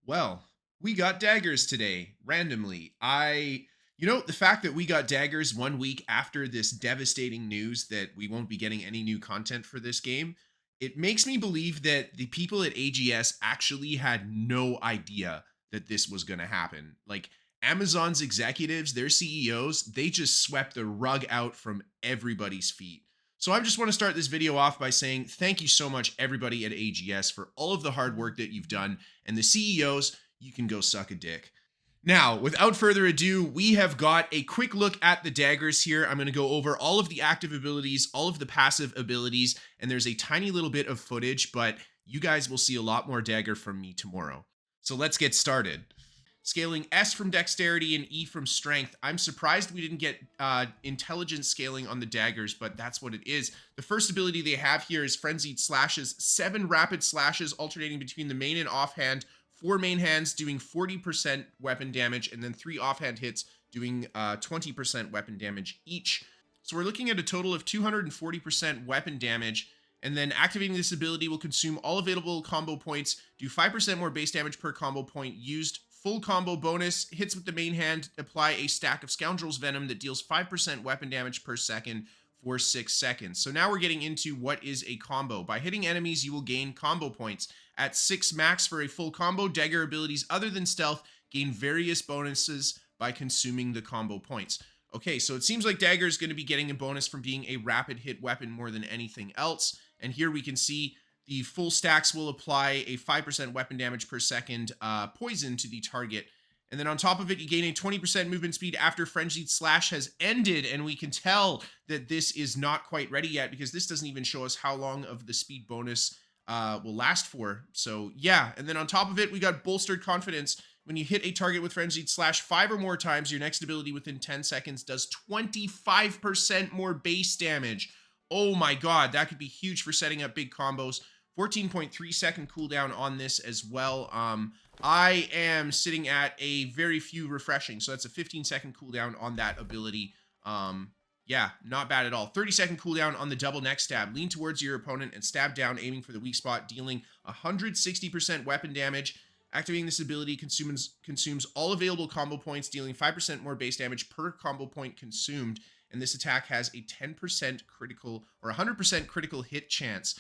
Well, we got daggers today, randomly. The fact that we got daggers 1 week after this devastating news that we won't be getting any new content for this game, it makes me believe that the people at AGS actually had no idea that this was going to happen. Like Amazon's executives, their CEOs, they just swept the rug out from everybody's feet. So I just want to start this video off by saying thank you so much, everybody at AGS, for all of the hard work that you've done. And the CEOs, you can go suck a dick. Now, without further ado, we have got a quick look at the daggers here. I'm going to go over all of the active abilities, all of the passive abilities, and there's a tiny little bit of footage, but you guys will see a lot more dagger from me tomorrow. So let's get started. Scaling S from dexterity and E from strength. I'm surprised we didn't get intelligence scaling on the daggers, but that's what it is. The first ability they have here is Frenzied Slashes. 7 rapid slashes alternating between the main and offhand. 4 main hands doing 40% weapon damage, and then 3 offhand hits doing 20% weapon damage each. So we're looking at a total of 240% weapon damage. And then activating this ability will consume all available combo points, do 5% more base damage per combo point used. Full combo bonus, hits with the main hand, apply a stack of Scoundrel's Venom that deals 5% weapon damage per second for 6 seconds. So now we're getting into what is a combo. By hitting enemies, you will gain combo points. At 6 max for a full combo, dagger abilities other than stealth gain various bonuses by consuming the combo points. Okay, so it seems like dagger is going to be getting a bonus from being a rapid hit weapon more than anything else. And here we can see the full stacks will apply a 5% weapon damage per second poison to the target. And then on top of it, you gain a 20% movement speed after Frenzied Slash has ended. And we can tell that this is not quite ready yet because this doesn't even show us how long of the speed bonus will last for. So yeah, and then on top of it, we got Bolstered Confidence. When you hit a target with Frenzied Slash 5 or more times, your next ability within 10 seconds does 25% more base damage. Oh my god, that could be huge for setting up big combos. 14.3 second cooldown on this as well. I am sitting at a very few refreshing, so that's a 15-second cooldown on that ability. Yeah, not bad at all. 30-second cooldown on the double neck stab. Lean towards your opponent and stab down, aiming for the weak spot, dealing 160% weapon damage. Activating this ability consumes all available combo points, dealing 5% more base damage per combo point consumed. And this attack has a 10% critical or 100% critical hit chance.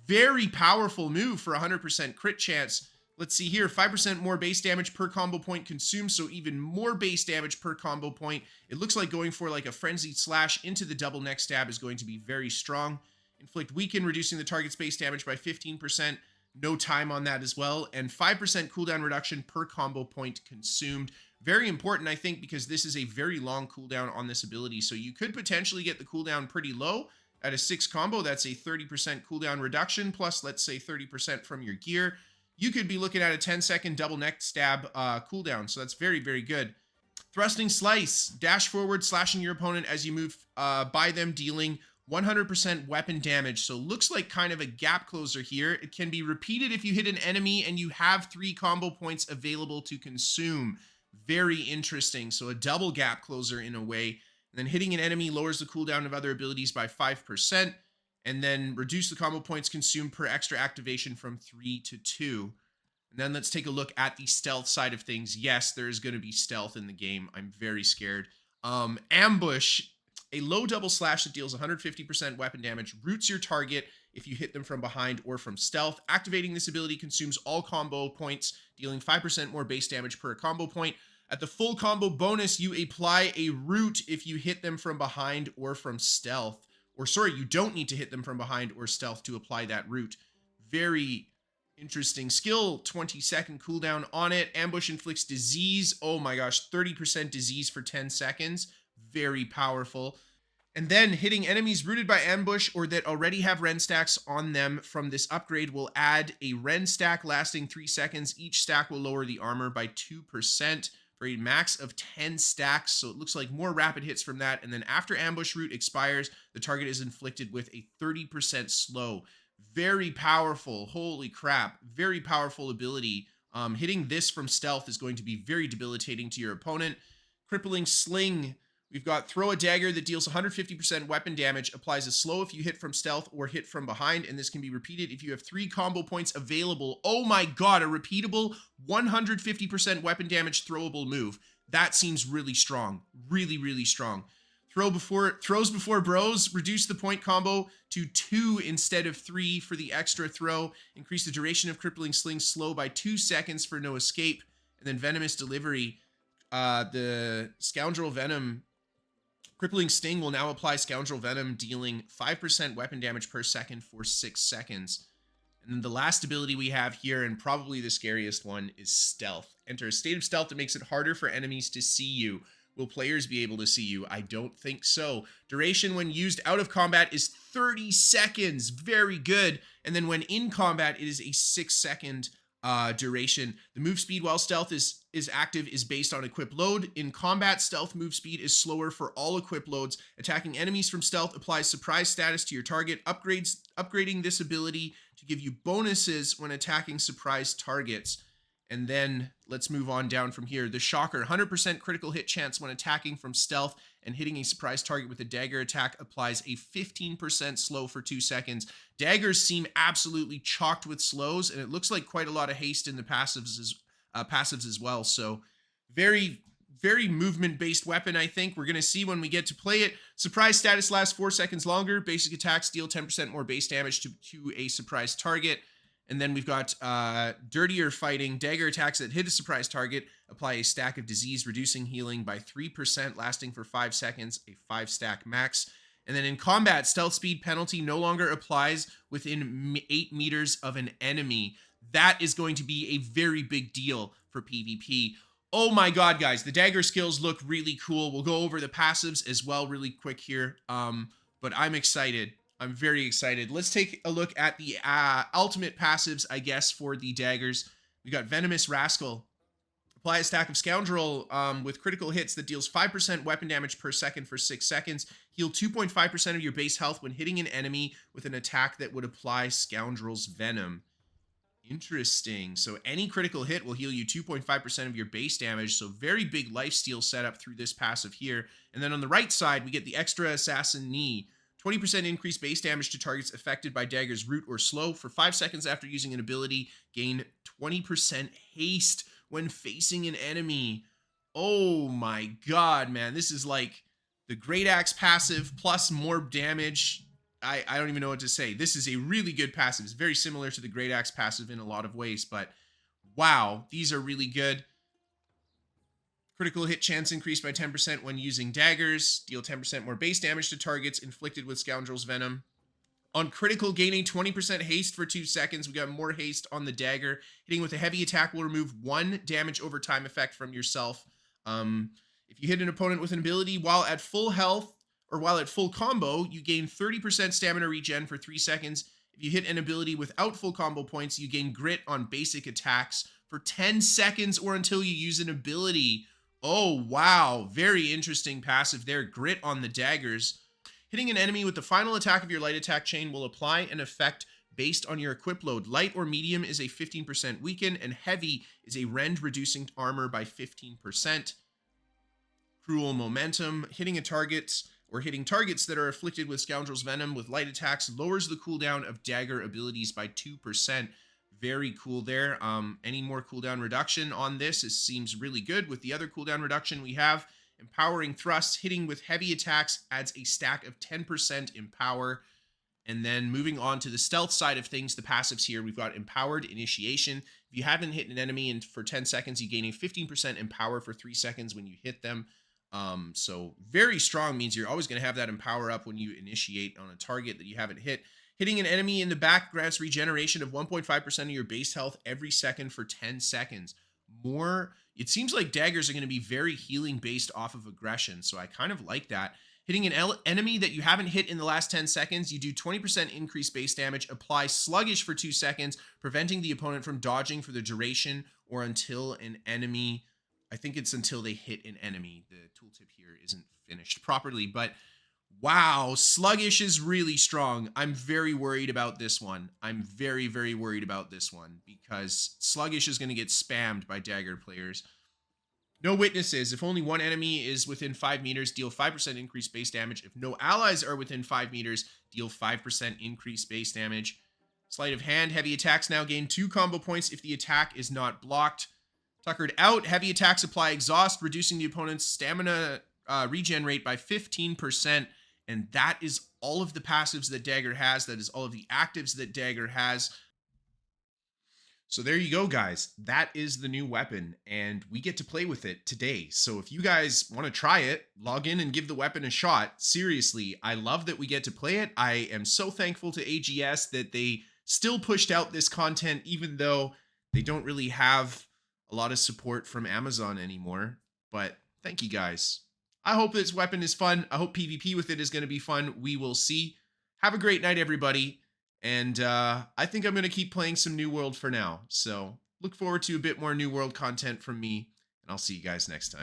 Very powerful move for 100% crit chance. Let's see here, 5% more base damage per combo point consumed, so even more base damage per combo point. It looks like going for like a Frenzied Slash into the double neck stab is going to be very strong. Inflict Weaken, reducing the target's base damage by 15%. No time on that as well. And 5% cooldown reduction per combo point consumed. Very important, I think, because this is a very long cooldown on this ability. So you could potentially get the cooldown pretty low. At a 6 combo, that's a 30% cooldown reduction, plus let's say 30% from your gear. You could be looking at a 10-second double neck stab cooldown, so that's very, very good. Thrusting Slice, dash forward, slashing your opponent as you move by them, dealing 100% weapon damage. So looks like kind of a gap closer here. It can be repeated if you hit an enemy and you have 3 combo points available to consume. Very interesting. So a double gap closer in a way. And then hitting an enemy lowers the cooldown of other abilities by 5%. And then reduce the combo points consumed per extra activation from 3 to 2. And then let's take a look at the stealth side of things. Yes, there is going to be stealth in the game. I'm very scared. Ambush, a low double slash that deals 150% weapon damage, roots your target if you hit them from behind or from stealth. Activating this ability consumes all combo points, dealing 5% more base damage per combo point. At the full combo bonus, you apply a root if you hit them from behind or from stealth. Or sorry, you don't need to hit them from behind or stealth to apply that root. Very interesting skill. 20-second cooldown on it. Ambush inflicts disease. Oh my gosh, 30% disease for 10 seconds. Very powerful. And then hitting enemies rooted by ambush or that already have Ren stacks on them from this upgrade will add a Ren stack lasting 3 seconds. Each stack will lower the armor by 2%. For a max of 10 stacks, so it looks like more rapid hits from that. And then after ambush root expires, the target is inflicted with a 30% slow. Very powerful. Holy crap. Very powerful ability. Hitting this from stealth is going to be very debilitating to your opponent. Crippling Sling We've got throw a dagger that deals 150% weapon damage, applies a slow if you hit from stealth or hit from behind, and this can be repeated if you have 3 combo points available. Oh my god, a repeatable 150% weapon damage throwable move. That seems really strong. Really, really strong. Throws before bros, reduce the point combo to 2 instead of 3 for the extra throw. Increase the duration of crippling sling slow by 2 seconds for no escape. And then venomous delivery. The scoundrel venom crippling sting will now apply scoundrel venom, dealing 5% weapon damage per second for 6 seconds. And then the last ability we have here, and probably the scariest one, is stealth. Enter a state of stealth that makes it harder for enemies to see you. Will players be able to see you? I don't think so. Duration when used out of combat is 30 seconds. Very good. And then when in combat, it is a 6-second duration. The move speed while stealth is active is based on equip load. In combat, stealth move speed is slower for all equip loads. Attacking enemies from stealth applies surprise status to your target, upgrading this ability to give you bonuses when attacking surprise targets. And then let's move on down from here. The Shocker, 100% critical hit chance when attacking from stealth and hitting a surprise target with a dagger attack applies a 15% slow for 2 seconds. Daggers seem absolutely chocked with slows, and it looks like quite a lot of haste in the passives as well. So very, very movement-based weapon, I think. We're going to see when we get to play it. Surprise status lasts 4 seconds longer. Basic attacks deal 10% more base damage to a surprise target. And then we've got Dirtier Fighting. Dagger attacks that hit a surprise target apply a stack of disease, reducing healing by 3%, lasting for 5 seconds, a 5-stack max. And then in combat, stealth speed penalty no longer applies within 8 meters of an enemy. That is going to be a very big deal for PvP. Oh my god, guys, the dagger skills look really cool. We'll go over the passives as well really quick here. But I'm excited. I'm very excited. Let's take a look at the ultimate passives, I guess, for the daggers. We got Venomous Rascal. Apply a stack of Scoundrel with critical hits that deals 5% weapon damage per second for 6 seconds. Heal 2.5% of your base health when hitting an enemy with an attack that would apply Scoundrel's Venom. Interesting. So any critical hit will heal you 2.5% of your base damage. So very big lifesteal setup through this passive here. And then on the right side, we get the Extra Assassin Knee. 20% increased base damage to targets affected by daggers root or slow. For 5 seconds after using an ability, gain 20% haste when facing an enemy. Oh my god, man. This is like the Great Axe passive plus more damage. I don't even know what to say. This is a really good passive. It's very similar to the Great Axe passive in a lot of ways, but wow, these are really good. Critical hit chance increased by 10% when using daggers. Deal 10% more base damage to targets inflicted with Scoundrel's Venom. On critical, gaining 20% haste for 2 seconds. We got more haste on the dagger. Hitting with a heavy attack will remove 1 damage over time effect from yourself. If you hit an opponent with an ability while at full health or while at full combo, you gain 30% stamina regen for 3 seconds. If you hit an ability without full combo points, you gain grit on basic attacks for 10 seconds or until you use an ability. Oh, wow. Very interesting passive there. Grit on the daggers. Hitting an enemy with the final attack of your light attack chain will apply an effect based on your equip load. Light or medium is a 15% weaken, and heavy is a rend, reducing armor by 15%. Cruel Momentum. Hitting targets that are afflicted with Scoundrel's Venom with light attacks lowers the cooldown of dagger abilities by 2%. Very cool there. Any more cooldown reduction on this seems really good. With the other cooldown reduction we have, Empowering Thrust. Hitting with heavy attacks adds a stack of 10% in power. And then moving on to the stealth side of things, the passives here, we've got Empowered Initiation. If you haven't hit an enemy for 10 seconds, you gain a 15% in power for 3 seconds when you hit them. So very strong, means you're always going to have that empower up when you initiate on a target that you haven't hit. Hitting an enemy in the back grants regeneration of 1.5% of your base health every second for 10 seconds. It seems like daggers are going to be very healing based off of aggression, so I kind of like that. Hitting an enemy that you haven't hit in the last 10 seconds, you do 20% increased base damage, apply Sluggish for 2 seconds, preventing the opponent from dodging for the duration or until an enemy, I think it's until they hit an enemy. The tooltip here isn't finished properly, but wow, Sluggish is really strong. I'm very worried about this one. I'm very, very worried about this one because Sluggish is going to get spammed by dagger players. No witnesses. If only one enemy is within 5 meters, deal 5% increased base damage. If no allies are within 5 meters, deal 5% increased base damage. Sleight of hand. Heavy attacks now gain 2 combo points if the attack is not blocked. Tuckered out. Heavy attacks apply exhaust, reducing the opponent's stamina regen rate by 15%. And that is all of the passives that Dagger has. That is all of the actives that Dagger has. So there you go, guys. That is the new weapon, and we get to play with it today. So if you guys want to try it, log in and give the weapon a shot. Seriously, I love that we get to play it. I am so thankful to AGS that they still pushed out this content, even though they don't really have a lot of support from Amazon anymore. But thank you, guys. I hope this weapon is fun. I hope PvP with it is going to be fun. We will see. Have a great night, everybody. And I think I'm going to keep playing some New World for now. So look forward to a bit more New World content from me. And I'll see you guys next time.